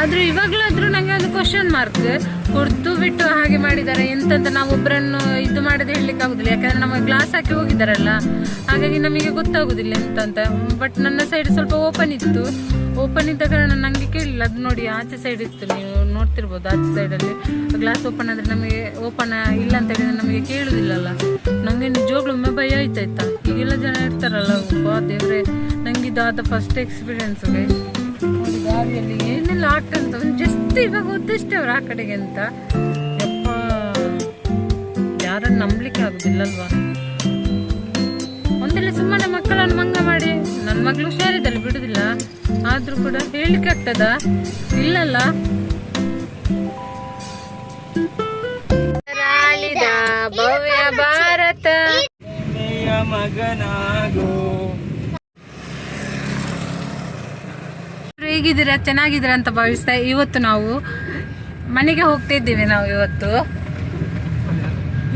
ಆದ್ರೂ ಇವಾಗ್ಲಾದ್ರೂ ನಂಗೆ ಒಂದು ಕ್ವಶನ್ ಮಾರ್ಕ್, ಕೊಡ್ತು ಬಿಟ್ಟು ಹಾಗೆ ಮಾಡಿದ್ದಾರೆ ಎಂತಂತ ನಾವು ಒಬ್ಬರನ್ನು ಇದು ಮಾಡದೆ ಹೇಳಲಿಕ್ಕೆ ಆಗುದಿಲ್ಲ. ಯಾಕಂದ್ರೆ ನಮಗೆ ಗ್ಲಾಸ್ ಹಾಕಿ ಹೋಗಿದ್ದಾರಲ್ಲ, ಹಾಗಾಗಿ ನಮಗೆ ಗೊತ್ತಾಗುದಿಲ್ಲ ಎಂತಂತ. ಬಟ್ ನನ್ನ ಸೈಡ್ ಸ್ವಲ್ಪ ಓಪನ್ ಇತ್ತು, ಓಪನ್ ಇದ್ದ ಕಾರಣ ನಂಗೆ ಕೇಳಿಲ್ಲ. ಅದು ನೋಡಿ ಆಚೆ ಸೈಡ್ ಇತ್ತು, ನೀವು ನೋಡ್ತಿರ್ಬೋದು. ಆಚೆ ಸೈಡಲ್ಲಿ ಗ್ಲಾಸ್ ಓಪನ್ ಆದರೆ ನಮಗೆ ಓಪನ್ ಇಲ್ಲ ಅಂತ ಹೇಳಿದ್ರೆ ನಮಗೆ ಕೇಳುದಿಲ್ಲಲ್ಲ. ನಂಗೆ ನಿಜವಾಗ್ಲೊಮ್ಮೆ ಭಯ ಆಯ್ತಾಯ್ತಾ. ಈಗೆಲ್ಲ ಜನ ಇರ್ತಾರಲ್ಲ, ದೇವ್ರೆ, ನಂಗೆ ಇದಾದ ಫಸ್ಟ್ ಎಕ್ಸ್ಪೀರಿಯನ್ಸ್. ನೋಡಿ ದಾರಿಯಲ್ಲಿ ಏನೆಲ್ಲ ಆಗ್ತಂತ ಜಸ್ಟ್ ಇವಾಗ ಓದಷ್ಟೇ ಅವ್ರು ಆ ಕಡೆಗೆ ಅಂತ. ಯಪ್ಪ, ಯಾರನ್ನು ನಂಬಲಿಕ್ಕೆ ಆಗುದಿಲ್ಲಲ್ವಾ. ಒಂದೆಲ್ಲ ಸುಮ್ಮನೆ ಮಕ್ಕಳನ್ನು ಮಂಗ ಮಾಡಿ, ನನ್ನ ಮಗಳು ಹುಷಾರಿದ್ದಲ್ಲಿ ಬಿಡುದಿಲ್ಲ, ಆದ್ರೂ ಕೂಡ ಹೇಳಿಕ್ಕೆ ಆಗ್ತದ? ಇಲ್ಲಲ್ಲ. ಭವ್ಯ ಭಾರತ ಮಗನಾಗೋ. ಹೇಗಿದ್ದೀರಾ? ಚೆನ್ನಾಗಿದ್ದೀರಾ ಅಂತ ಭಾವಿಸ್ತಾ ಇವತ್ತು ನಾವು ಮನೆಗೆ ಹೋಗ್ತಾ ಇದ್ದೀವಿ. ನಾವು ಇವತ್ತು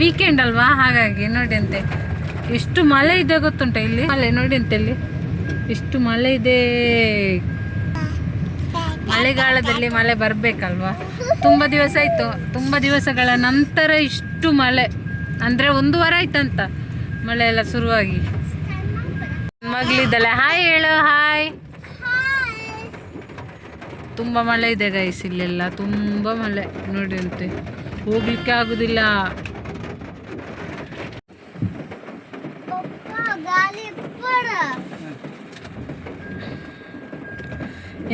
ವೀಕೆಂಡ್ ಅಲ್ವಾ, ಹಾಗಾಗಿ ನೋಡಿ ಅಂತೆ ಎಷ್ಟು ಮಳೆ ಇದೆ ಗೊತ್ತುಂಟ ಇಲ್ಲಿ. ಮಳೆ ನೋಡಿ ಅಂತೆ ಇಲ್ಲಿ ಎಷ್ಟು ಮಳೆ ಇದೆ. ಮಳೆಗಾಲದಲ್ಲಿ ಮಳೆ ಬರ್ಬೇಕಲ್ವಾ. ತುಂಬ ದಿವಸ ಆಯ್ತು, ತುಂಬ ದಿವಸಗಳ ನಂತರ ಇಷ್ಟು ಮಳೆ, ಅಂದ್ರೆ 1 ವಾರ ಆಯ್ತಂತ ಮಳೆ ಎಲ್ಲ ಶುರುವಾಗಿ. ಮಗಳಿದ್ದಲ್ಲ, ಹಾಯ್ ಹೇಳು. ಹಾಯ್. ತುಂಬ ಮಳೆ ಇದೆ ಗೈಸ್, ಇಲ್ಲೆಲ್ಲ ತುಂಬ ಮಳೆ ನೋಡಿ ಅಂತೆ, ಹೋಗ್ಲಿಕ್ಕೆ ಆಗುದಿಲ್ಲ.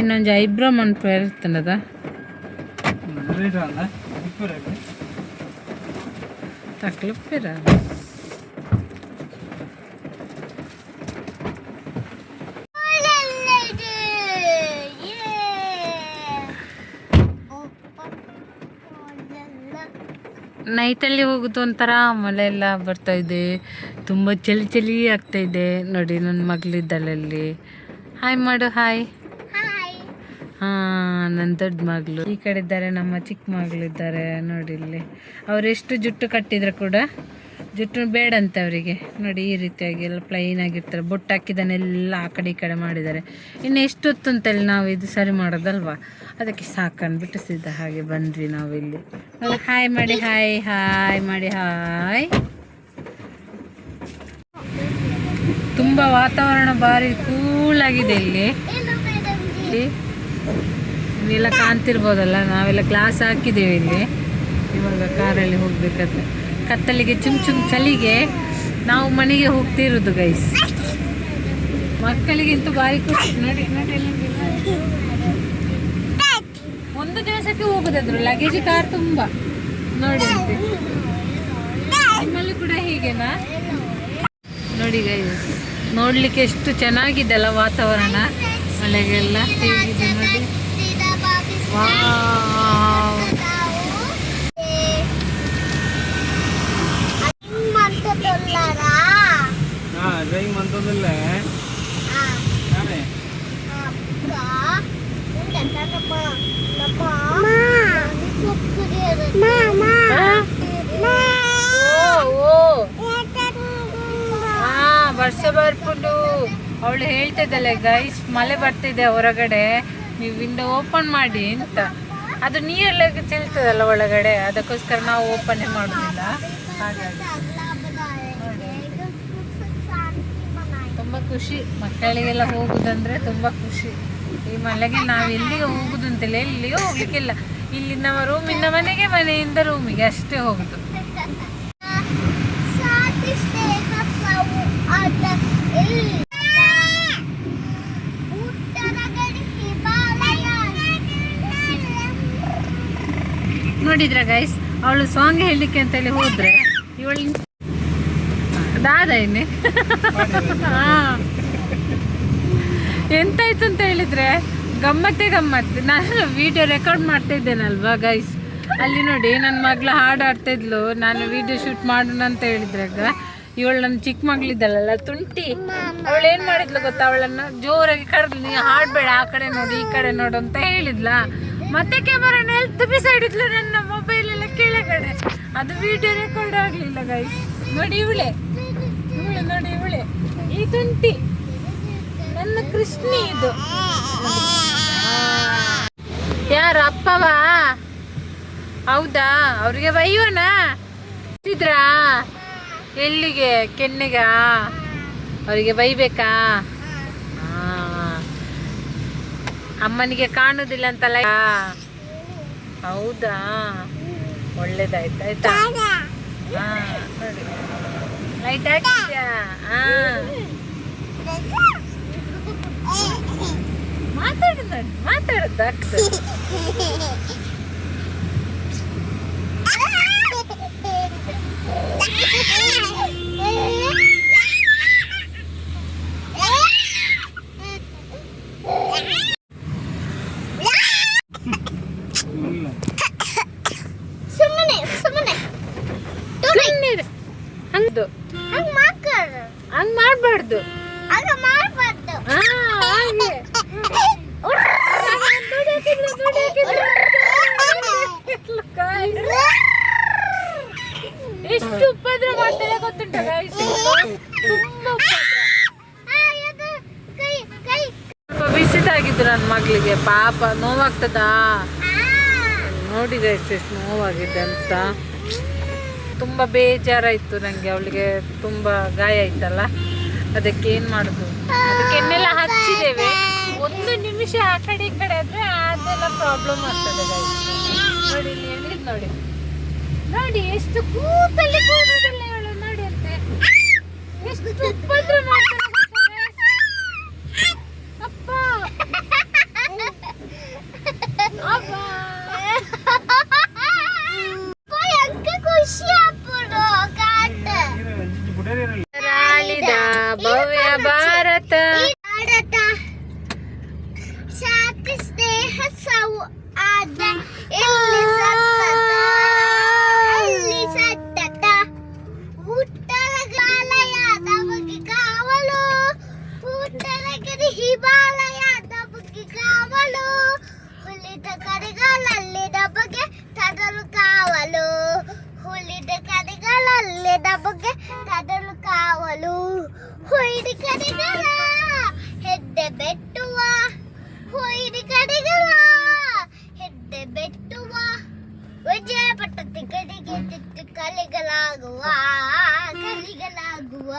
ಇನ್ನೊಂದು ಐಬ್ರೋ ಮನ್ಪ ಇರ್ತನದ ತಕ್ಲುಪ್ಪಿರ. ನೈಟಲ್ಲಿ ಹೋಗುದು ಒಂಥರ ಮಳೆ ಎಲ್ಲ ಬರ್ತಾ ಇದೆ, ತುಂಬ ಚಳಿ ಆಗ್ತಾ ಇದೆ. ನೋಡಿ ನನ್ನ ಮಗಳಿದ್ದಳಲ್ಲಿ, ಹಾಯ್ ಮಾಡು. ಹಾಯ್. ನನ್ನ ದೊಡ್ಡ ಮಗಳು ಈ ಕಡೆ ಇದ್ದಾರೆ, ನಮ್ಮ ಚಿಕ್ಕ ಮಗಳಿದ್ದಾರೆ ನೋಡಿ ಇಲ್ಲಿ. ಅವರೆಷ್ಟು ಜುಟ್ಟು ಕಟ್ಟಿದ್ರೆ ಕೂಡ ಜುಟ್ಟು ಬೇಡಂತೆ ಅವರಿಗೆ. ನೋಡಿ ಈ ರೀತಿಯಾಗಿ ಎಲ್ಲ ಪ್ಲೈನ್ ಆಗಿರ್ತಾರೆ, ಬೊಟ್ಟು ಹಾಕಿದನ್ನೆಲ್ಲ ಆ ಕಡೆ ಈ ಕಡೆ ಮಾಡಿದ್ದಾರೆ. ಇನ್ನು ಎಷ್ಟು ಹೊತ್ತು ಅಂತೇಳಿ ನಾವು ಇದು ಸರಿ ಮಾಡೋದಲ್ವಾ, ಅದಕ್ಕೆ ಸಾಕಂದ್ಬಿಟ್ಟು ಸಿದ್ಧ ಹಾಗೆ ಬಂದ್ವಿ ನಾವು ಇಲ್ಲಿ. ಹಾಯ್ ಮಾಡಿ. ಹಾಯ್ ಹಾಯ್ ಮಾಡಿ. ಹಾಯ್. ತುಂಬ ವಾತಾವರಣ ಭಾರಿ ಕೂಲ್ ಆಗಿದೆ ಇಲ್ಲಿ. ನೀವೆಲ್ಲ ಕಾಣ್ತಿರ್ಬೋದಲ್ಲ, ನಾವೆಲ್ಲ ಗ್ಲಾಸ್ ಹಾಕಿದ್ದೇವೆ ಇಲ್ಲಿ. ಇವಾಗ ಕಾರಲ್ಲಿ ಹೋಗ್ಬೇಕಾದ್ರೆ ಕತ್ತಲಿಗೆ ಚುಮ್ ಚಳಿಗೆ ನಾವು ಮನೆಗೆ ಹೋಗ್ತಿರೋದು ಗೈಸ್. ಮಕ್ಕಳಿಗಂತೂ ಭಾರಿ ಖುಷಿ. ನೋಡಿ ನೋಡಿ, ಒಂದು ದಿವಸಕ್ಕೆ ಹೋಗುದಾದ್ರು ಲಗೇಜ್ ಕಾರ್ ತುಂಬ ನೋಡಿ ಅಂತೆ. ನಿಮ್ಮಲ್ಲಿ ಕೂಡ ಹೀಗೆನಾ? ನೋಡಿ ಗೈಸ್, ನೋಡ್ಲಿಕ್ಕೆ ಎಷ್ಟು ಚೆನ್ನಾಗಿದೆಲ್ಲ ವಾತಾವರಣ, ಮಳೆಗೆಲ್ಲ ಹೇಗಿದೆ ನೋಡಿ. ವರ್ಷ ಬರ್ಕೊಂಡು ಅವಳು ಹೇಳ್ತಿದ್ದಲ್ಲ ಗೈಸ್, ಮಳೆ ಬರ್ತಿದೆ ಹೊರಗಡೆ, ನೀವು ವಿಂಡೋ ಓಪನ್ ಮಾಡಿ ಅಂತ. ಅದು ನೀರೆಲ್ಲ ಚೆಲ್ತದಲ್ಲ ಒಳಗಡೆ, ಅದಕ್ಕೋಸ್ಕರ ನಾವು ಓಪನ್ ಮಾಡೋದಿಲ್ಲ. ಹಾಗಾಗಿ ತುಂಬ ಖುಷಿ, ಮಕ್ಕಳಿಗೆಲ್ಲ ಹೋಗುದಂದ್ರೆ ತುಂಬ ಖುಷಿ. ಈ ಮಳೆಗೆ ನಾವು ಎಲ್ಲಿಗೆ ಹೋಗುದಂತಿಲ್ಲ, ಎಲ್ಲಿಗೆ ಹೋಗ್ಲಿಕ್ಕಿಲ್ಲ. ಇಲ್ಲಿ ನಮ್ಮ ರೂಮಿಂದ ಮನೆಗೆ, ಮನೆಯಿಂದ ರೂಮಿಗೆ ಅಷ್ಟೇ ಹೋಗುದು. ನೋಡಿದ್ರ ಗೈಸ್, ಅವಳು ಸಾಂಗ್ ಹೇಳಲಿಕ್ಕೆ ಅಂತೇಳಿ ಹೋದ್ರೆ ಇವಳು ದಾದ ಇನ್ನೆ ಎಂತಾಯ್ತು ಅಂತ ಹೇಳಿದ್ರೆ ಗಮ್ಮತ್ತೇ ಗಮ್ಮತ್ತು. ನಾನು ವಿಡಿಯೋ ರೆಕಾರ್ಡ್ ಮಾಡ್ತಾ ಇದ್ದೇನಲ್ವಾ ಗೈಸ್, ಅಲ್ಲಿ ನೋಡಿ ನನ್ನ ಮಗಳು ಹಾಡು ಆಡ್ತಾ ಇದ್ಲು. ನಾನು ವಿಡಿಯೋ ಶೂಟ್ ಮಾಡೋಣ ಅಂತ ಹೇಳಿದ್ರಾಗ ಇವಳು ನನ್ನ ಚಿಕ್ಕ ಮಗಳಿದ್ದಲ್ಲ ತುಂಟಿ, ಅವಳು ಏನು ಮಾಡಿದ್ಲು ಗೊತ್ತಾ, ಅವಳನ್ನು ಜೋರಾಗಿ ಕರೆದ್ಲು, ನೀ ಹಾಡಬೇಡ, ಆ ಕಡೆ ನೋಡು ಈ ಕಡೆ ನೋಡು ಅಂತ ಹೇಳಿದ್ಲ. ಮತ್ತೆ ಕ್ಯಾಮರಾನ ಬಿಸಾಡಿದ್ಲು ನನ್ನ ಮೊಬೈಲ್ ಎಲ್ಲ ಕೆಳಗಡೆ. ಅದು ವಿಡಿಯೋ ರೆಕಾರ್ಡ್ ಆಗಲಿಲ್ಲ ಗೈಸ್. ನೋಡಿ ಇವಳೆ ನೋಡಿ ಇವಳೆ, ಈ ತುಂಟಿ ನನ್ನ ಕೃಷ್ಣಿ ಇದು. ಯಾ ಯಾರು ಅಪ್ಪವಾ? ಹೌದಾ, ಅವ್ರಿಗೆ ಬೈಯೋಣ ಇದ್ರಾ? ಎಲ್ಲಿಗೆ? ಕೆನ್ನೆಗ? ಅವರಿಗೆ ಬೈಬೇಕಾ? ಅಮ್ಮನಿಗೆ ಕಾಣುದಿಲ್ಲ ಅಂತಲ್ಲ? ಹೌದಾ, ಒಳ್ಳೇದಾಯ್ತು. ಆಯ್ತಾ? ನೋಡಿ ಲೈಟ್ ಹಾಕಿದ್ಯಾ? ಮಾತಾಡು ನೋಡಿ, ಮಾತಾಡೋದಾಗ್ತದೆ. ಹಂಗ್ ಮಾಡ್ಬಾರ್ದು. ಎಷ್ಟು ಉಪದ್ರ ಮಾಡ್ತಾರೆ ಗೊತ್ತುಂಟ? ಬಿಸಿದಾಗಿದ್ದು ನನ್ನ ಮಗಳಿಗೆ, ಪಾಪ ನೋವಾಗ್ತದಾ ನೋಡಿದೆ ಎಷ್ಟು ನೋವಾಗಿದೆ ಅಂತ. ತುಂಬ ಬೇಜಾರಾಯಿತು ನನಗೆ. ಅವಳಿಗೆ ತುಂಬ ಗಾಯ ಆಯ್ತಲ್ಲ, ಅದಕ್ಕೆ ಏನು ಮಾಡೋದು? ಅದಕ್ಕೆ ಎಣ್ಣೆಲ್ಲ ಹಚ್ಚಿದ್ದೇವೆ. 1 ನಿಮಿಷ ಆ ಕಡೆ ಈ ಕಡೆ ಆದರೆ ಅದೆಲ್ಲ ಪ್ರಾಬ್ಲಮ್ ಆಗ್ತದೆ. ನೋಡಿ ಇಲ್ಲಿ ಎಣ್ಣೆ ನೋಡಿ, ನೋಡಿ ಎಷ್ಟು ಕೂತಲ್ಲಿ ಕೂರೋದಿಲ್ಲ ಇವಳು. ನೋಡಿ ಅಂತೆ ಎಷ್ಟು ಉಪದ್ರ ಮಾಡ್ತಾರೆ ಅಪ್ಪ. ರಾಳಿದ ಭವ್ಯ ಭಾರತ, ಶಾಂತಿ ಸ್ನೇಹ ಸೌಹಾರ್ದ ಇಲ್ಲಿ ಸತತ, ಉತ್ತರಗಾಲಯ ನಮಗೆ ಕಾವಲು, ಉತ್ತರಗಿರಿ ಹಿಮಾಲಯ ನಮಗೆ ಕಾವಲು, ಹುಲಿದ ಕಡೆಗಳಲ್ಲಿ ನಮಗೆ ತಡಲು ಕಾವಲು, ಹುಲಿದ ಕಡೆಗಳಲ್ಲಿ ನಮಗೆ ತಡಲು ಕಾವಲು, ಹುಯಿದ ಕಡೆಗಳ ಹೆಡ್ಡೆ ಬೆಟ್ಟುವ, ಹುಯಿದ ಕಡೆಗಳ ಹೆಡ್ಡೆ ಬೆಟ್ಟುವ, ವಿಜಯ ಪಟ್ಟತಿ ಕಡೆಗೆ ತಿಟ್ಟು ಕಲಿಗಳಾಗುವ, ಕಲಿಗಳಾಗುವ,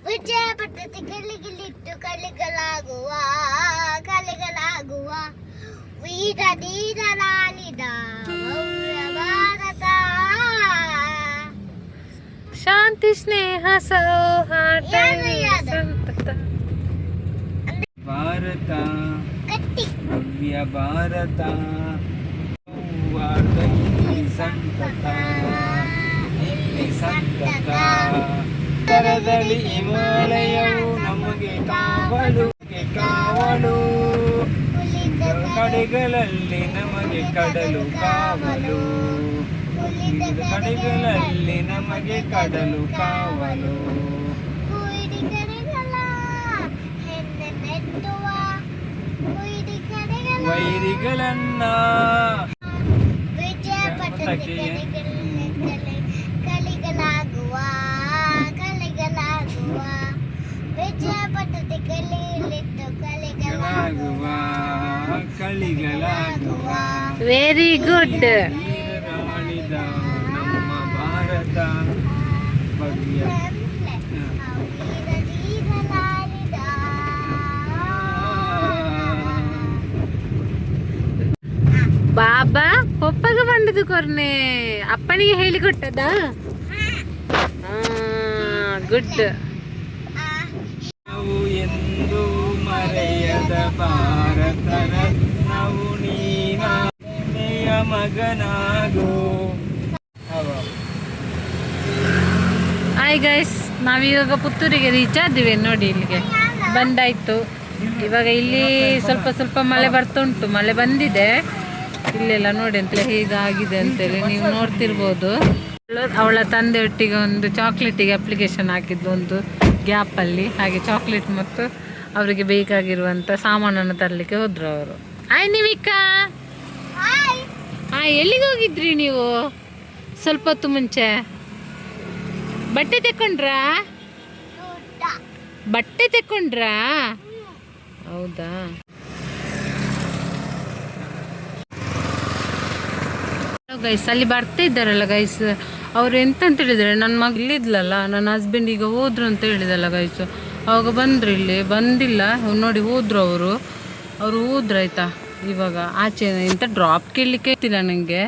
ವಿಜಯ ಪಟ್ಟತಿ ಕಲಿಗಿಲಿಟ್ಟು ಕಲಿಗಳಾಗುವ, ಕಲಿಗಳಾಗುವ, ವೀರ ಧೀರನಾಳಿದ ಭವ್ಯ ಭಾರತ, ಶಾಂತಿ ಸ್ನೇಹ ಸೌಹಾರ್ದ ಸಂತತ ಭಾರತ, ಭವ್ಯ ಭಾರತ, ಸೌಹಾರ್ದ ಇಲ್ಲಿ ಸಂತತ, ಇಲ್ಲಿ ಸಂತತ, ಉತ್ತರದಲ್ಲಿ ಹಿಮಾಲಯವು ನಮಗೆ ಕಾವಲು, ಕಾವಲು, ಕಡೆಗಳಲ್ಲಿ ನಮಗೆ ಕಡಲು ಕಾವಲು, ಕಡೆಗಳಲ್ಲಿ ನಮಗೆ ಕಡಲು ಕಾವಲು, ವೈರಿಗಳನ್ನ ಕಲಿಗಳಾಗುವ, ಕಲಿಗಳಾಗುವ, ವಿಜಯ ಪಟ್ಟತಿ ಕಲಿಲಿಟ್ಟು ಕಲಿಗಳಾಗುವ, ಕಲಿಗಳಾಗುವ. Very good. ಆಳಿದ ನಮ್ಮ ಭಾರತ ಭವ್ಯ. ಬಾಬಾ ಪಪ್ಪಗೆ ಬಂದದ್ದು ಕೊರ್ನೆ ಅಪ್ಪನಿಗೆ ಹೇಳಿಕೊಟ್ಟದ. ಗುಡ್. ನಾವು ಎಂದು ಮರೆಯದ ಭಾರತ ರತ್ನವು ನೀನೆಯ ಮಗನಾಗೋ. ಹಾಯ್ ಗೈಸ್, ನಾವಿವಾಗ ಪುತ್ತೂರಿಗೆ ರೀಚ್ ಆದ್ವಿ. ನೋಡಿ ಇಲ್ಲಿಗೆ ಬಂದಾಯ್ತು. ಇವಾಗ ಇಲ್ಲಿ ಸ್ವಲ್ಪ ಸ್ವಲ್ಪ ಮಳೆ ಬರ್ತುಂಟು, ಮಳೆ ಬಂದಿದೆ ಇಲ್ಲೆಲ್ಲ. ನೋಡಿ ಅಂತ ಹೀಗಾಗಿದೆ ಅಂತೇಳಿ ನೀವು ನೋಡ್ತಿರ್ಬೋದು. ಅವಳ ತಂದೆ ಒಟ್ಟಿಗೆ ಒಂದು ಚಾಕ್ಲೇಟಿಗೆ ಅಪ್ಲಿಕೇಶನ್ ಹಾಕಿದ್ದು ಒಂದು ಗ್ಯಾಪಲ್ಲಿ. ಹಾಗೆ ಚಾಕ್ಲೇಟ್ ಮತ್ತು ಅವರಿಗೆ ಬೇಕಾಗಿರುವಂಥ ಸಾಮಾನನ್ನು ತರಲಿಕ್ಕೆ ಹೋದ್ರು ಅವರು. ಹಾಯ್ ನಿವಿಕಾ. ಹಾಯ್, ಎಲ್ಲಿಗೆ ಹೋಗಿದ್ರಿ ನೀವು ಸ್ವಲ್ಪ ಹೊತ್ತು ಮುಂಚೆ? ಬಟ್ಟೆ ತೆಕ್ಕೊಂಡ್ರಾ? ಬಟ್ಟೆ ತೆಕ್ಕೊಂಡ್ರಾ? ಹೌದಾ. ಗೈಸ್ ಅಲ್ಲಿ ಬರ್ತಾ ಇದ್ದಾರಲ್ಲ ಗೈಸ್, ಅವ್ರು ಎಂತ ಅಂತ ಹೇಳಿದ್ರೆ ನನ್ನ ಮಗ ಇಲ್ಲಿದ್ಲಲ್ಲ, ನನ್ನ ಹಸ್ಬೆಂಡ್ ಈಗ ಹೋದ್ರು ಅಂತ ಹೇಳಿದಲ್ಲ ಗೈಸು. ಅವಾಗ ಬಂದ್ರು, ಇಲ್ಲಿ ಬಂದಿಲ್ಲ ನೋಡಿ, ಹೋದ್ರು ಅವರು ಹೋದ್ರಾಯ್ತಾ. ಇವಾಗ ಆಚೆ ಎಂತ ಡ್ರಾಪ್ ಕೇಳಲಿಕ್ಕೆ ಇತ್ತಿಲ್ಲ ನನಗೆ,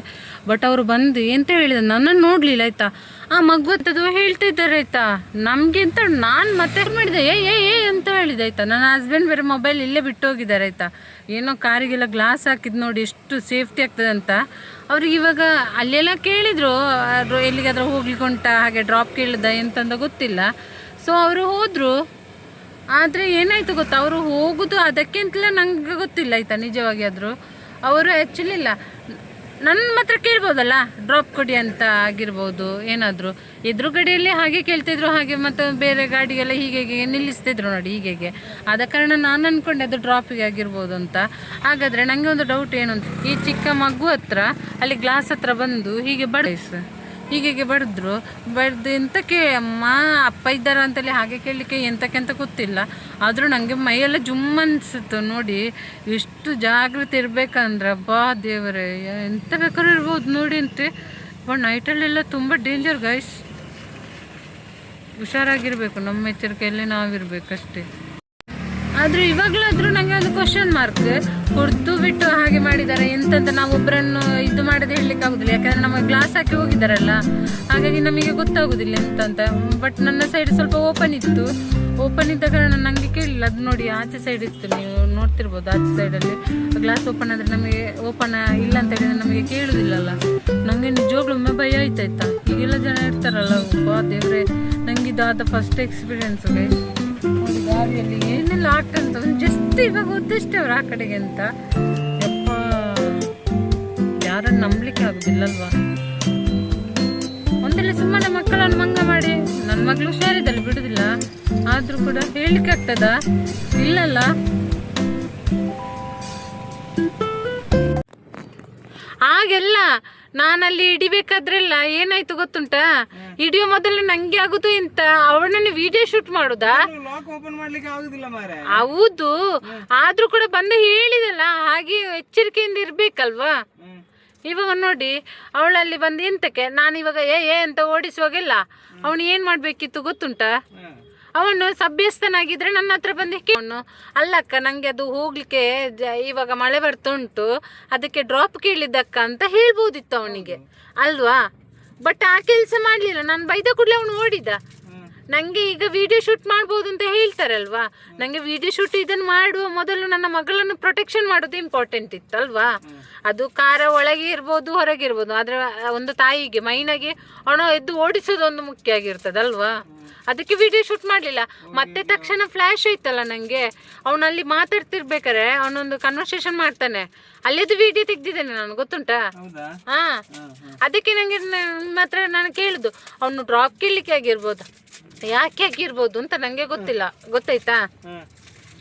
ಬಟ್ ಅವರು ಬಂದು ಎಂತ ಹೇಳಿದ್ರು ನನ್ನನ್ನು ನೋಡಲಿಲ್ಲ ಆಯ್ತಾ. ಆ ಮಗುವತ್ತದು ಹೇಳ್ತಾ ಇದ್ದಾರೆ ಆಯ್ತಾ ನಮಗೆ ಅಂತ. ನಾನು ಮತ್ತೆ ಮಾಡಿದೆ ಏ ಅಂತ ಹೇಳಿದೆ ಆಯ್ತಾ. ನನ್ನ ಹಸ್ಬೆಂಡ್ ಬೇರೆ ಮೊಬೈಲ್ ಇಲ್ಲೇ ಬಿಟ್ಟು ಹೋಗಿದ್ದಾರೆ ಆಯ್ತಾ. ಏನೋ ಕಾರಿಗೆಲ್ಲ ಗ್ಲಾಸ್ ಹಾಕಿದ್ದು ನೋಡಿ ಎಷ್ಟು ಸೇಫ್ಟಿ ಆಗ್ತದೆ ಅಂತ. ಅವ್ರಿಗೆ ಇವಾಗ ಅಲ್ಲೆಲ್ಲ ಕೇಳಿದ್ರು ಎಲ್ಲಿಗಾದ್ರೂ ಹೋಗ್ಲಿಕ್ಕೆ ಉಂಟಾ, ಹಾಗೆ ಡ್ರಾಪ್ ಕೇಳಿದ ಎಂತಂದ ಗೊತ್ತಿಲ್ಲ. ಸೊ ಅವರು ಹೋದರು. ಆದರೆ ಏನಾಯಿತು ಗೊತ್ತಾ, ಅವರು ಹೋಗೋದು ಅದಕ್ಕೆ ಅಂತಲೇ ನನಗೆ ಗೊತ್ತಿಲ್ಲ ಆಯಿತಾ. ನಿಜವಾಗಿ ಆದರೂ ಅವರು ಆ್ಯಕ್ಚುಲಿ ಇಲ್ಲ, ನನ್ನ ಮಾತ್ರ ಕೇಳ್ಬೋದಲ್ಲ ಡ್ರಾಪ್ ಕೊಡಿ ಅಂತ ಆಗಿರ್ಬೋದು ಏನಾದರೂ. ಎದುರುಗಡೆಯಲ್ಲೇ ಹಾಗೆ ಕೇಳ್ತಿದ್ರು, ಹಾಗೆ ಮತ್ತು ಬೇರೆ ಗಾಡಿಗೆಲ್ಲ ಹೀಗೆ ನಿಲ್ಲಿಸ್ತಿದ್ರು ನೋಡಿ ಹೀಗೆ. ಆದ ಕಾರಣ ನಾನು ಅಂದ್ಕೊಂಡೆ ಅದು ಡ್ರಾಪಿಗೆ ಆಗಿರ್ಬೋದು ಅಂತ. ಹಾಗಾದರೆ ನನಗೆ ಒಂದು ಡೌಟ್ ಏನು ಅಂತ, ಈ ಚಿಕ್ಕ ಮಗು ಹತ್ರ ಅಲ್ಲಿ ಗ್ಲಾಸ್ ಹತ್ರ ಬಂದು ಹೀಗೆ ಹೀಗೆ ಬಡಿದ್ರು ಎಂತಕ್ಕೆ ಅಮ್ಮ ಅಪ್ಪ ಇದ್ದಾರ ಅಂತೇಳಿ ಹಾಗೆ ಕೇಳಲಿಕ್ಕೆ ಎಂತಕ್ಕೆಂತ ಗೊತ್ತಿಲ್ಲ. ಆದರೂ ನನಗೆ ಮೈಯೆಲ್ಲ ಜುಮ್ ಅನಿಸುತ್ತೆ ನೋಡಿ. ಎಷ್ಟು ಜಾಗೃತಿ ಇರಬೇಕಂದ್ರೆ ಬಾ ದೇವರೇ, ಎಂತ ಬೇಕಾದ್ರೂ ಇರ್ಬೋದು ನೋಡಿ ಅಂತೆ. ಬಟ್ ನೈಟಲ್ಲೆಲ್ಲ ತುಂಬ ಡೇಂಜರ್ ಗೈಸ್, ಹುಷಾರಾಗಿರಬೇಕು, ನಮ್ಮ ಎಚ್ಚರಿಕೆಯಲ್ಲಿ ನಾವಿರಬೇಕಷ್ಟೇ. ಆದರೂ ಇವಾಗಲಾದರೂ ನನಗೆ ಒಂದು ಕ್ವಶನ್ ಮಾರ್ಕ್, ಕುರ್ತು ಬಿಟ್ಟು ಹಾಗೆ ಮಾಡಿದ್ದಾರೆ ಎಂತಂತ ನಾವು ಒಬ್ಬರನ್ನು ಇದು ಮಾಡೋದು ಹೇಳಲಿಕ್ಕೆ ಆಗೋದಿಲ್ಲ. ಯಾಕಂದರೆ ನಮಗೆ ಗ್ಲಾಸ್ ಹಾಕಿ ಹೋಗಿದ್ದಾರಲ್ಲ, ಹಾಗಾಗಿ ನಮಗೆ ಗೊತ್ತಾಗೋದಿಲ್ಲ ಎಂತಂತ. ಬಟ್ ನನ್ನ ಸೈಡ್ ಸ್ವಲ್ಪ ಓಪನ್ ಇದ್ದ ಕಾರಣ ನನಗೆ ಕೇಳಿಲ್ಲ. ಅದು ನೋಡಿ ಆಚೆ ಸೈಡ್ ಇತ್ತು, ನೀವು ನೋಡ್ತಿರ್ಬೋದು ಆಚೆ ಸೈಡಲ್ಲಿ ಗ್ಲಾಸ್ ಓಪನ್ ಆದರೆ ನಮಗೆ ಓಪನ್ ಇಲ್ಲ ಅಂತ ಹೇಳಿದ್ರೆ ನಮಗೆ ಕೇಳೋದಿಲ್ಲಲ್ಲ. ನನಗೆ ನಿಜವಾಗ್ಲೂ ಭಯ ಆಯ್ತಾಯ್ತಾ. ಈಗೆಲ್ಲ ಜನ ಇರ್ತಾರಲ್ಲ, ಬಾ ದೇವ್ರೆ, ನನಗೆ ಇದಾದ ಫಸ್ಟ್ ಎಕ್ಸ್ಪೀರಿಯನ್ಸ್ ಗೈಸ್. ನೋಡಿ ಗಾಡಿಯಲ್ಲಿ ಏನೆಲ್ಲ ಆಟ ಅಂತ ಜಸ್ಟ್ ಇವಾಗ ಓದಿಷ್ಟೇ ಅವ್ರು ಆ ಕಡೆಗೆ ಅಂತ. ಯಪ್ಪ, ಯಾರನ್ನು ನಂಬಲಿಕ್ಕೆ ಆಗುದಿಲ್ಲಲ್ವಾ. ಒಂದೆಲ್ಲ ಸುಮ್ಮನೆ ಮಕ್ಕಳನ್ನು ಮಂಗ ಮಾಡಿ, ನನ್ನ ಮಗಳು ಹುಷಾರಿದ್ದಲ್ಲಿ ಬಿಡುದಿಲ್ಲ, ಆದ್ರೂ ಕೂಡ ಹೇಳಲಿಕ್ಕೆ ಆಗ್ತದ ಇಲ್ಲಲ್ಲ. ಹಾಗೆಲ್ಲ ನಾನಲ್ಲಿ ಹಿಡಿಬೇಕಾದ್ರೆಲ್ಲ ಏನಾಯ್ತು ಗೊತ್ತುಂಟಾ, ಹಿಡಿಯೋ ಮೊದಲು ನಂಗೆ ಆಗುದು ಅಂತ ಅವಳನ್ನ ವಿಡಿಯೋ ಶೂಟ್ ಮಾಡುದಾ. ಹೌದು, ಆದ್ರೂ ಕೂಡ ಬಂದು ಹೇಳಿದಲ್ಲ, ಹಾಗೆ ಎಚ್ಚರಿಕೆಯಿಂದ ಇರ್ಬೇಕಲ್ವಾ. ಇವಾಗ ನೋಡಿ ಅವಳಲ್ಲಿ ಬಂದು ಎಂತಕ್ಕೆ ನಾನು ಇವಾಗ ಏ ಅಂತ ಓಡಿಸುವಾಗೆಲ್ಲ ಅವನು ಏನ್ ಮಾಡ್ಬೇಕಿತ್ತು ಗೊತ್ತುಂಟಾ, ಅವನು ಸಭ್ಯಸ್ಥನಾಗಿದ್ರೆ ನನ್ನ ಹತ್ರ ಬಂದು ಅವನು ಅಲ್ಲಕ್ಕ ನಂಗೆ ಅದು ಹೋಗ್ಲಿಕ್ಕೆ ಇವಾಗ ಮಳೆ ಬರ್ತುಂಟು ಅದಕ್ಕೆ ಡ್ರಾಪ್ ಕೇಳಿದ್ದಕ್ಕ ಅಂತ ಹೇಳ್ಬೋದಿತ್ತು ಅವನಿಗೆ ಅಲ್ವಾ. ಬಟ್ ಆ ಕೆಲಸ ಮಾಡ್ಲಿಲ್ಲ. ನಾನು ಬೈದ ಕೂಡಲೇ ಅವನು ಓಡಿದ. ನಂಗೆ ಈಗ ವಿಡಿಯೋ ಶೂಟ್ ಮಾಡ್ಬೋದು ಅಂತ ಹೇಳ್ತಾರಲ್ವಾ, ನಂಗೆ ವಿಡಿಯೋ ಶೂಟ್ ಇದನ್ನು ಮಾಡುವ ಮೊದಲು ನನ್ನ ಮಗಳನ್ನು ಪ್ರೊಟೆಕ್ಷನ್ ಮಾಡೋದು ಇಂಪಾರ್ಟೆಂಟ್ ಇತ್ತಲ್ವಾ. ಅದು ಕಾರ ಒಳಗೆ ಇರ್ಬೋದು ಹೊರಗೆ ಇರ್ಬೋದು, ಆದ್ರೆ ಒಂದು ತಾಯಿಗೆ ಮೈನಾಗೆ ಅವನು ಎದ್ದು ಓಡಿಸೋದು ಒಂದು ಮುಖ್ಯ ಆಗಿರ್ತದಲ್ವಾ. ಅದಕ್ಕೆ ವಿಡಿಯೋ ಶೂಟ್ ಮಾಡಲಿಲ್ಲ. ಮತ್ತೆ ತಕ್ಷಣ ಫ್ಲ್ಯಾಶ್ ಆಯ್ತಲ್ಲ ನನಗೆ, ಅವನಲ್ಲಿ ಮಾತಾಡ್ತಿರ್ಬೇಕಾರೆ ಅವನೊಂದು ಕನ್ವರ್ಸೇಷನ್ ಮಾಡ್ತಾನೆ, ಅಲ್ಲಿದ್ದು ವಿಡಿಯೋ ತೆಗ್ದಿದ್ದೇನೆ ನಾನು, ಗೊತ್ತುಂಟಾ. ಹಾ, ಅದಕ್ಕೆ ನಂಗೆ ನಿಮ್ಮ ಹತ್ರ ನಾನು ಕೇಳುದು, ಅವನು ಡ್ರಾಪ್ ಕೇಳಲಿಕ್ಕೆ ಆಗಿರ್ಬೋದು, ಯಾಕೆ ಆಗಿರ್ಬೋದು ಅಂತ ನಂಗೆ ಗೊತ್ತಿಲ್ಲ, ಗೊತ್ತಾಯ್ತಾ.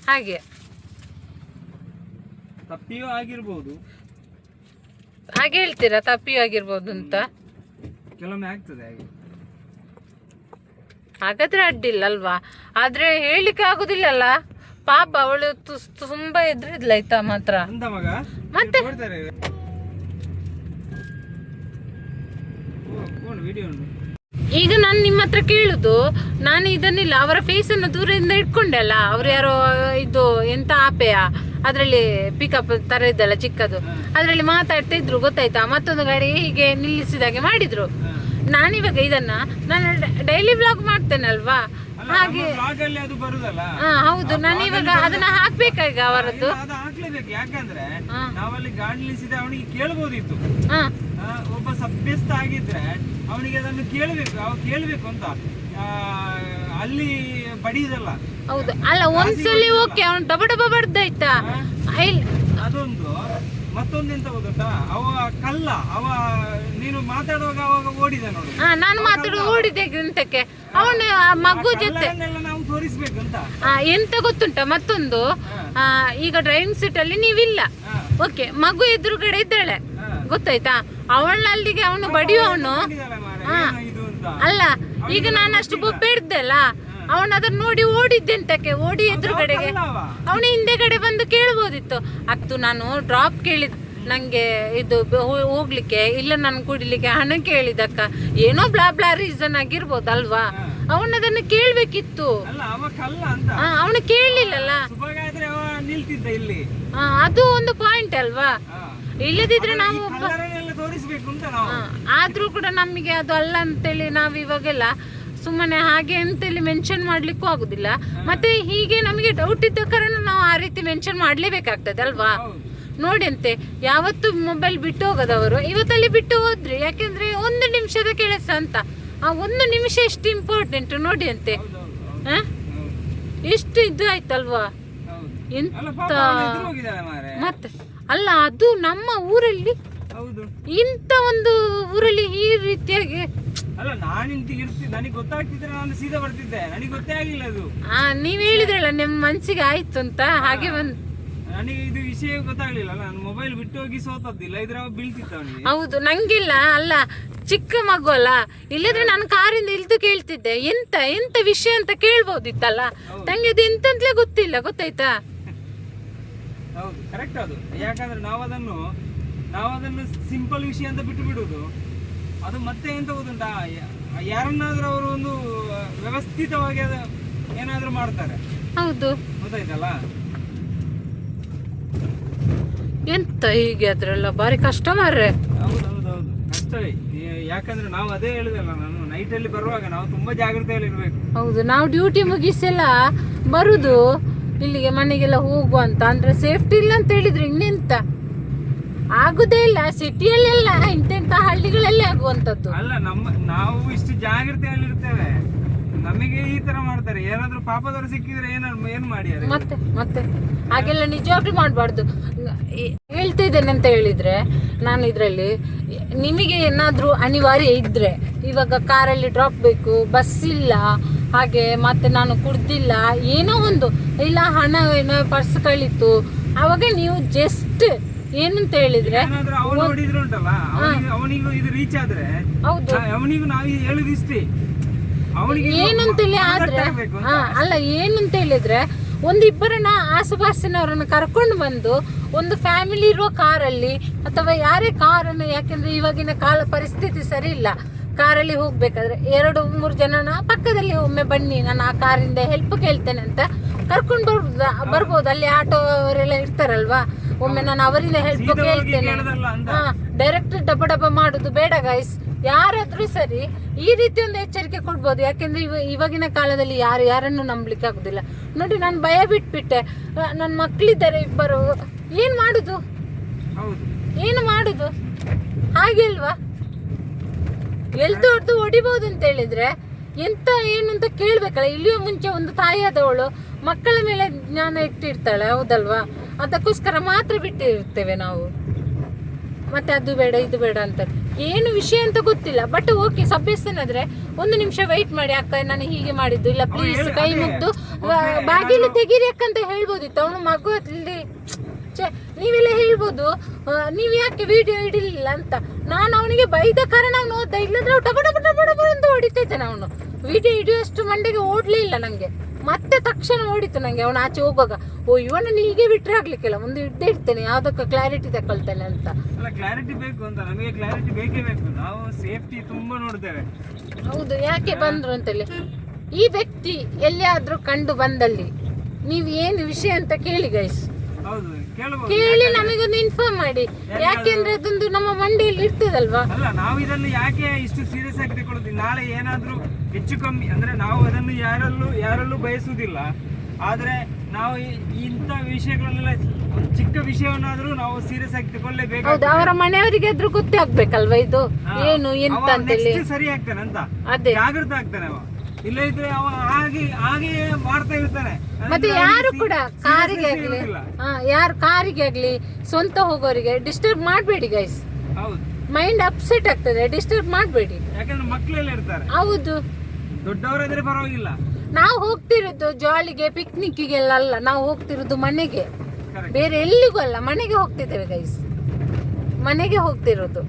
ಹಾಗೆ ತಪ್ಪಿಯೂ ಆಗಿರ್ಬೋದು, ಹಾಗೆ ಹೇಳ್ತೀರಾ, ತಪ್ಪಿಯೂ ಆಗಿರ್ಬೋದು ಅಂತ. ಕೆಲವೊಮ್ಮೆ ಆಗ್ತದೆ ಹಾಗೆ. ಹಾಗಾದ್ರೆ ಅಡ್ಡಿಲ್ಲ ಅಲ್ವಾ. ಆದ್ರೆ ಹೇಳಿಕ್ಕೆ ಆಗುದಿಲ್ಲಲ್ಲ ಪಾಪ, ಅವಳು ತುಂಬಾ ಎದ್ರಿದ್ಲ ಆಯ್ತಾ ಮಾತ್ರ. ಮತ್ತೆ ಈಗ ನಾನು ನಿಮ್ಮ ಹತ್ರ ಕೇಳುದು, ನಾನು ಇದನ್ನಿಲ್ಲ ಅವರ ಫೇಸ್ ಅನ್ನು ದೂರದಿಂದ ಇಟ್ಕೊಂಡೆ ಅಲ್ಲ. ಅವ್ರು ಯಾರೋ ಇದು ಎಂತ ಆಪೆಯ ಅದ್ರಲ್ಲಿ ಪಿಕಪ್ ತರ ಇದ್ದಲ್ಲ ಚಿಕ್ಕದು, ಅದ್ರಲ್ಲಿ ಮಾತಾಡ್ತಾ ಇದ್ರು ಗೊತ್ತಾಯ್ತಾ. ಮತ್ತೊಂದು ಗಾಡಿ ಹೀಗೆ ನಿಲ್ಲಿಸಿದಾಗೆ ಮಾಡಿದ್ರು. ನಾನಿವಾಗ ಇದನ್ನ ನಾನು ಡೈಲಿ ವ್ಲಾಗ್ ಮಾಡ್ತೇನೆ ಅಲ್ವಾ, ಹಾಗೆ ಹೌದು. ನಾನು ಇವಾಗ ಅದನ್ನ ಹಾಕ್ಬೇಕಾಗ ಅವರದ್ದು ಯಾಕಂದ್ರೆ ನಾವಲ್ಲಿ ಗಾಡಿ ನಿಲ್ಲಿಸಿದ ಅವನಿಗೆ ಕೇಳಬಹುದಿತ್ತು. ಒಬ್ಬ ಸಭ್ಯಸ್ಥ ಆಗಿದ್ರೆ ಅವನಿಗೆ ಅದನ್ನು ಕೇಳಬೇಕು ಅಂತ ಅಲ್ಲಿ ಬಡಿಯುದಲ್ಲ. ಹೌದು ಅಲ್ಲ, ಒಂದ್ಸಲಿ ಓಕೆ ಅವ್ನು ಡಬ ಡಬ ಬಡ್ದಾಯ್ತಾ. ಅದೊಂದು ಮತ್ತೊಂದು ಎಂತ ಗೊತ್ತಾ, ಅವ ನೀನು ಮಾತಾಡುವಾಗ ಅವಾಗ ಓಡಿದ ನೋಡಿ. ನಾನು ಮಾತಾಡುವ ಓಡಿದೆ ಎಂತಕ್ಕೆ, ಅವನು ಮಗು ಜೊತೆ ನಾವು ತೋರಿಸ್ಬೇಕಂತ. ಎಂತ ಗೊತ್ತುಂಟ ಮತ್ತೊಂದು, ಈಗ ಡ್ರೈವಿಂಗ್ ಸೀಟ್ ಅಲ್ಲಿ ನೀವಿಲ್ಲ, ಓಕೆ, ಮಗು ಎದುರುಗಡೆ ಇದ್ದಾಳೆ ಗೊತ್ತಾಯ್ತಾ. ಅವಳಲ್ಲಿಗೆ ಅವನು ಬಡಿಯುವವನು ಅಲ್ಲ. ಈಗ ನಾನು ಅಷ್ಟು ಬೊಬ್ಬೆ ಇಡ್ದಲ್ಲ, ಅವನು ಅದನ್ನ ನೋಡಿ ಓಡಿದ್ದೆಂತಕ್ಕೆ, ಓಡಿ ಎದುರುಗಡೆಗೆ ಅವನು ಹಿಂದೆಗಡೆ ಬಂದು ಕೇಳ್ಬೋದಿತ್ತು. ಅದು ನಾನು ಡ್ರಾಪ್ ಕೇಳಿದ್ ನಂಗೆ ಇದು ಹೋಗ್ಲಿಕ್ಕೆ ಇಲ್ಲ, ನನ್ ಕುಡಿಲಿಕ್ಕೆ ಹಣ ಕೇಳಿದಕ್ಕ, ಏನೋ ಬ್ಲಾ ಬ್ಲಾ ರೀಸನ್ ಆಗಿರ್ಬೋದಲ್ವಾ, ಅವನದನ್ನ ಕೇಳ್ಬೇಕಿತ್ತು. ಅಲ್ಲ ಅವ ಕಲ್ಲ ಅಂತ ಅವನು ಕೇಳಲಿಲ್ಲಲ್ಲ, ಸುಭಾಗಾದ್ರೆ ಅವ ನಿಲ್ತಿದ್ದ ಇಲ್ಲಿ. ಅದು ಒಂದು ಪಾಯಿಂಟ್ ಅಲ್ವಾ. ಇಲ್ಲದಿದ್ರೆ ನಾವು ಕಲ್ಲರನ್ನೆಲ್ಲ ತೋರಿಸ್ಬೇಕು ಅಂತ ನಾವು. ಆದ್ರೂ ಕೂಡ ನಮಗೆ ಅದು ಅಲ್ಲ ಅಂತೇಳಿ ನಾವ್ ಇವಾಗೆಲ್ಲ ಸುಮ್ಮನೆ ಹಾಗೆ ಅಂತೇಳಿ ಮೆನ್ಷನ್ ಮಾಡ್ಲಿಕ್ಕೂ ಆಗುದಿಲ್ಲ. ಮತ್ತೆ ಹೀಗೆ ನಮಗೆ ಡೌಟ್ ಇದ್ದ ಕಾರಣ ನಾವು ಆ ರೀತಿ ಮೆನ್ಷನ್ ಮಾಡ್ಲೇಬೇಕಾಗ್ತದೆ ಅಲ್ವಾ. ನೋಡಿ ಅಂತೆ, ಯಾವತ್ತು ಮೊಬೈಲ್ ಬಿಟ್ಟು ಹೋಗೋದವರು ಇವತ್ತಲ್ಲಿ ಬಿಟ್ಟು ಹೋದ್ರಿ, ಯಾಕೆಂದ್ರೆ 1 ನಿಮಿಷದ ಕೆಲಸ ಅಂತ. ಆ 1 ನಿಮಿಷ ಎಷ್ಟು ಇಂಪಾರ್ಟೆಂಟ್ ನೋಡಿ ಅಂತೆ. ಎಷ್ಟು ಇದು ಆಯ್ತಲ್ವಾ. ಎಂತ ಮತ್ತೆ ಅಲ್ಲ, ಅದು ನಮ್ಮ ಊರಲ್ಲಿ, ಇಂತ ಒಂದು ಊರಲ್ಲಿ ಈ ರೀತಿಯಾಗಿ. ಅಲ್ಲ ನಾನು ನನಗೆ ಗೊತ್ತಾಗ್ತಿದ್ರೆ ನಾನು ಸೀದಾ ಬರ್ತಿದ್ದೆ, ನನಗೆ ಗೊತ್ತೇ ಆಗಿಲ್ಲ ಅದು. ನೀವ್ ಹೇಳಿದ್ರಲ್ಲ ನಿಮ್ಮ ಮನ್ಸಿಗೆ ಆಯ್ತು ಅಂತ, ಹಾಗೆ ನನಗೆ ಇದು ವಿಷಯ ಗೊತ್ತಾಗ್ಲಿಲ್ಲ. ನಾನು ಮೊಬೈಲ್ ಬಿಟ್ಟು ಹೋಗಿ ಸೋತದ್ದಿಲ್ಲ, ಇದ್ರ ಬೀಳ್ತಿತ್ತು ಅವನಿಗೆ. ಹೌದು, ನಂಗಿಲ್ಲ ಅಲ್ಲ, ಚಿಕ್ಕ ಮಗು ಅಲ್ಲ, ಇಲ್ಲದ್ರೆ ನಾನು ಕಾರಿಂದ ಇಳಿದು ಕೇಳ್ತಿದ್ದೆ, ಎಂತ ಎಂತ ವಿಷಯ ಅಂತ ಕೇಳ್ಬೋದಿತ್ತಲ್ಲ. ನಂಗೆ ಅದು ಎಂತಂತಲೇ ಗೊತ್ತಿಲ್ಲ, ಗೊತ್ತಾಯ್ತಾ. ಹೌದು, ಕರೆಕ್ಟ್ ಅದು. ಯಾಕಂದ್ರೆ ನಾವು ಅದನ್ನು ಸಿಂಪಲ್ ವಿಷಯ ಅಂತ ಬಿಟ್ಟು ಬಿಡುದು. ಅದು ಮತ್ತೆ ಎಂತ ಗೊತ್ತುಂಟಾ, ಯಾರನ್ನಾದ್ರೂ ಅವರು ಒಂದು ವ್ಯವಸ್ಥಿತವಾಗಿ ಏನಾದ್ರೂ ಮಾಡ್ತಾರೆ. ಹೌದು, ಗೊತ್ತಾಯ್ತಲ್ಲ. ಎಂತ ಹೀಗೆ ಅದ್ರೆಲ್ಲ ಬಾರಿ ಕಷ್ಟ ಮಾರ್ರೆ. ಹೌದೌದೌದು, ಕಷ್ಟವೇ. ಯಾಕಂದ್ರೆ ನಾವು ಅದೇ ಹೇಳಿದಲ್ಲ, ನಾನು ನೈಟ್ ಅಲ್ಲಿ ಬರುವಾಗ ನಾವು ತುಂಬಾ ಜಾಗ್ರತೆಯಲ್ಲಿ ಇರ್ಬೇಕು. ಹೌದು, ನಾವು ಡ್ಯೂಟಿ ಮುಗಿಸೆಲ್ಲ ಬರುದು ಇಲ್ಲಿಗೆ ಮನೆಗೆಲ್ಲ ಹೋಗುವಂತ, ಅಂದ್ರೆ ಸೇಫ್ಟಿ ಇಲ್ಲ ಅಂತ ಹೇಳಿದ್ರೆ ಇನ್ನೆಂತ ಆಗುದೇ ಇಲ್ಲ. ಸಿಟಿಯಲ್ಲೆಲ್ಲ ಇಂತೆಂತ ಹಳ್ಳಿಗಳಲ್ಲೇ ಆಗುವಂತದ್ದು. ಅಲ್ಲ, ನಾವು ಇಷ್ಟು ಜಾಗ್ರತೆಯಲ್ಲಿ ಇರ್ತೇವೆ, ನಮಗೆ ಈ ತರ ಮಾಡ್ತಾರೆ. ಏನಾದ್ರೂ ಪಾಪದವರು ಸಿಕ್ಕಿದ್ರೆ ಏನ್ ಮಾಡಿ ಮತ್ತೆ ಮತ್ತೆ ಹಾಗೆಲ್ಲ ನಿಜವಾಗ್ಲೂ ಮಾಡ್ಬಾರ್ದು. ಹೇಳ್ತಾ ಇದ್ದೇನೆ ಅಂತ ಹೇಳಿದ್ರೆ, ನಾನು ಇದ್ರಲ್ಲಿ ನಿಮಗೆ ಏನಾದ್ರೂ ಅನಿವಾರ್ಯ ಇದ್ರೆ, ಇವಾಗ ಕಾರಲ್ಲಿ ಡ್ರಾಪ್ ಬೇಕು, ಬಸ್ ಇಲ್ಲ, ಹಾಗೆ ಮತ್ತೆ ನಾನು ಕುಡ್ದಿಲ್ಲ, ಏನೋ ಒಂದು ಇಲ್ಲ, ಹಣ ಏನೋ ಪರ್ಸ್ ಕಳೀತು, ಅವಾಗ ನೀವು ಜಸ್ಟ್ ಏನಂತ ಹೇಳಿದ್ರೆ ಅವನಿಗೂ ಇದು ರೀಚ್ ಆದ್ರೆ, ಹೌದು, ಅವನಿಗೂ ನಾವು ಹೇಳುದಿಷ್ಟೇ. ಏನಂತೇಳಿ ಆದ್ರೆ ಅಲ್ಲ, ಏನಂತ ಹೇಳಿದ್ರೆ ಒಂದಿಬ್ಬರನ್ನ ಆಸುಪಾಸಿನವರನ್ನ ಕರ್ಕೊಂಡು ಬಂದು ಒಂದು ಫ್ಯಾಮಿಲಿ ಇರುವ ಕಾರಲ್ಲಿ, ಅಥವಾ ಯಾರೇ ಕಾರನ್ನು, ಯಾಕೆಂದ್ರೆ ಇವಾಗಿನ ಕಾಲ ಪರಿಸ್ಥಿತಿ ಸರಿ ಇಲ್ಲ, ಕಾರಲ್ಲಿ ಹೋಗ್ಬೇಕಾದ್ರೆ 2-3 ಜನನ ಪಕ್ಕದಲ್ಲಿ ಒಮ್ಮೆ ಬನ್ನಿ, ನಾನು ಆ ಕಾರಿಂದ ಹೆಲ್ಪ್ ಕೇಳ್ತೇನೆ ಅಂತ ಕರ್ಕೊಂಡು ಬರ್ಬೋದು. ಅಲ್ಲಿ ಆಟೋ ಅವರೆಲ್ಲ ಇರ್ತಾರಲ್ವಾ, ಒಮ್ಮೆ ನಾನು ಅವರಿಂದ ಹೆಲ್ಪ್ ಕೇಳ್ತೇನೆ. ಡೈರೆಕ್ಟ್ ಡಬ್ಬ ಡಬ್ಬ ಮಾಡುದು ಬೇಡ ಗೈಸ್. ಯಾರಾದ್ರೂ ಸರಿ ಈ ರೀತಿ ಒಂದು ಎಚ್ಚರಿಕೆ ಕೊಡ್ಬೋದು. ಯಾಕೆಂದ್ರೆ ಇವಾಗಿನ ಕಾಲದಲ್ಲಿ ಯಾರನ್ನು ನಂಬಲಿಕ್ಕೆ ಆಗುದಿಲ್ಲ. ನೋಡಿ, ನಾನು ಭಯ ಬಿಟ್ಬಿಟ್ಟೆ, ನನ್ನ ಮಕ್ಕಳಿದ್ದಾರೆ 2, ಏನ್ ಮಾಡುದು, ಏನು ಮಾಡುದು, ಹಾಗೆ ಅಲ್ವಾ. ಎಲ್ದೊಡ್ದು ಹೊಡಿಬಹುದು ಅಂತ ಹೇಳಿದ್ರೆ ಎಂತ ಏನು ಅಂತ ಕೇಳ್ಬೇಕಲ್ಲ. ಇಲ್ಲಿಯೋ ಮುಂಚೆ ಒಂದು ತಾಯಿಯಾದವಳು ಮಕ್ಕಳ ಮೇಲೆ ಜ್ಞಾನ ಇಟ್ಟಿರ್ತಾಳೆ, ಹೌದಲ್ವಾ. ಅದಕ್ಕೋಸ್ಕರ ಮಾತ್ರ ಬಿಟ್ಟಿರ್ತೇವೆ ನಾವು. ಮತ್ತೆ ಅದು ಬೇಡ ಇದು ಬೇಡ ಅಂತ ಏನು ವಿಷಯ ಅಂತ ಗೊತ್ತಿಲ್ಲ. ಬಟ್ ಓಕೆ, ಸಭ್ಯಸ್ಥನಾದ್ರೆ 1 ನಿಮಿಷ ವೆಯ್ಟ್ ಮಾಡಿ, ಅಕ್ಕ ನಾನು ಹೀಗೆ ಮಾಡಿದ್ದು, ಇಲ್ಲ ಪ್ಲೀಸ್ ಕೈ ಮುಗ್ದು ಬಾಗಿಲು ತೆಗೀರಿ ಅಕ್ಕಂತ ಹೇಳ್ಬೋದಿತ್ತು. ಅವನು ಮಗು ಅಲ್ಲಿ ನೀವೆಲ್ಲ ಹೇಳ್ಬೋದು, ನೀವ್ ಯಾಕೆ ವಿಡಿಯೋ ಇಡಲಿಲ್ಲ ಅಂತ. ನಾನು ಅವನಿಗೆ ಬೈದ ಕಾರಣ ಅವನು ಓದ್ದ, ಇಲ್ಲಂದ್ರೆ ಡಬ ಡಬ ಡಬ ಡಬ ಅಂತ ಹೊಡಿತೈತಾನೆ ಅವನು. ವಿಡಿಯೋ ಹಿಡಿಯೋಷ್ಟು ಮಂಡೆಗೆ ಓಡ್ಲೇ ಇಲ್ಲ ನಂಗೆ. ಮತ್ತೆ ತಕ್ಷಣ ಓಡಿತು ನಂಗೆ ಅವನು ಆಚೆ ಹೋಗುವಾಗ. ಓ, ಇವನನ್ನು ಹೀಗೆ ಬಿಟ್ಟರೆ ಆಗ್ಲಿಕ್ಕಿಲ್ಲ, ಮುಂದೆ ಇಡ್ದೇ ಇಡ್ತೇನೆ, ಯಾವ್ದಕ್ಕ ಕ್ಲಾರಿಟಿ ತಕೊಳ್ತೇನೆ ಅಂತ. ಅಲ್ಲ, ಕ್ಲಾರಿಟಿ ಬೇಕು ಅಂತ, ನಮಗೆ ಕ್ಲಾರಿಟಿ ಬೇಕೇ ಬೇಕು. ನಾವು ಸೇಫ್ಟಿ ತುಂಬಾ ನೋಡ್ತೇವೆ. ಹೌದು, ಯಾಕೆ ಬಂದ್ರು ಅಂತೇಳಿ. ಈ ವ್ಯಕ್ತಿ ಎಲ್ಲಿಯಾದ್ರೂ ಕಂಡು ಬಂದಲ್ಲಿ ನೀವ್ ಏನು ವಿಷಯ ಅಂತ ಕೇಳಿ ಗೈಸ್, ಕೇಳಿ ನಮಗೊಂದು ಇನ್ಫಾರ್ಮ್ ಮಾಡಿ. ಯಾಕೆಂದ್ರೆ ಅದೊಂದು ನಮ್ಮ ಮಂಡಿಯಲ್ಲಿ ಇರ್ತದಲ್ವಾ. ಅಲ್ಲ, ನಾವು ಇದನ್ನು ಯಾಕೆ ಇಷ್ಟು ಸೀರಿಯಸ್ ಆಗಿ ತಗೊಳ್ತೀವಿ. ನಾಳೆ ಏನಾದ್ರೂ ಹೆಚ್ಚು ಕಮ್ಮಿ ಅಂದ್ರೆ ನಾವು ಅದನ್ನು ಯಾರಲ್ಲೂ ಬಯಸುವುದಿಲ್ಲ. ಆದ್ರೆ ನಾವು ಇಂಥ ವಿಷಯಗಳನ್ನೆಲ್ಲ, ಚಿಕ್ಕ ವಿಷಯವನ್ನಾದ್ರೂ ನಾವು ಸೀರಿಯಸ್ ಆಗಿ ತಗೊಳ್ಳೇಬೇಕು. ಹೌದು, ಅವರ ಮನೆಯವರಿಗೆ ಆದ್ರೂ ಗೊತ್ತೇ ಆಗ್ಬೇಕಲ್ವಾ ಇದು ಏನು ಎಂತ ಅಂತೇಳಿ. ಸರಿ ಆಗ್ತಾನೆ ಅಂತ ಅದೇ ಜಾಗೃತ ಆಗ್ತಾನೆ ಅವ. ಇಲ್ಲ ಇದ್ರೆ ಅವ ಹಾಗೆ ಮಾಡ್ತಾ ಇರ್ತಾನೆ. ಮತ್ತೆ ಯಾರು ಕೂಡ ಕಾರಿಗೆ ಆಗ್ಲಿ, ಯಾರು ಕಾರಿಗೆ ಆಗ್ಲಿ, ಸ್ವಂತ ಹೋಗೋರಿಗೆ ಡಿಸ್ಟರ್ಬ್ ಮಾಡಬೇಡಿ ಗೈಸ್. ಹೌದು, ಮೈಂಡ್ ಅಪ್ಸೆಟ್ ಆಗ್ತದೆ, ಡಿಸ್ಟರ್ಬ್ ಮಾಡಬೇಡಿ. ಯಾಕಂದ್ರೆ ಮಕ್ಕಳೆಲ್ಲ ಇರ್ತಾರೆ. ಹೌದು, ದೊಡ್ಡವರಾದ್ರೆ ಪರವಾಗಿಲ್ಲ. ನಾವು ಹೋಗ್ತಿರೋದು ಜಾಲಿಗೆ, ಪಿಕ್ನಿಕ್ಗೆಲ್ಲ ಅಲ್ಲ, ನಾವು ಹೋಗ್ತಿರೋದು ಮನೆಗೆ, ಬೇರೆ ಎಲ್ಲಿಗೂ ಅಲ್ಲ, ಮನೆಗೆ ಹೋಗ್ತಿದ್ದೇವೆ ಗೈಸ್, ಮನೆಗೆ ಹೋಗ್ತಿರೋದು.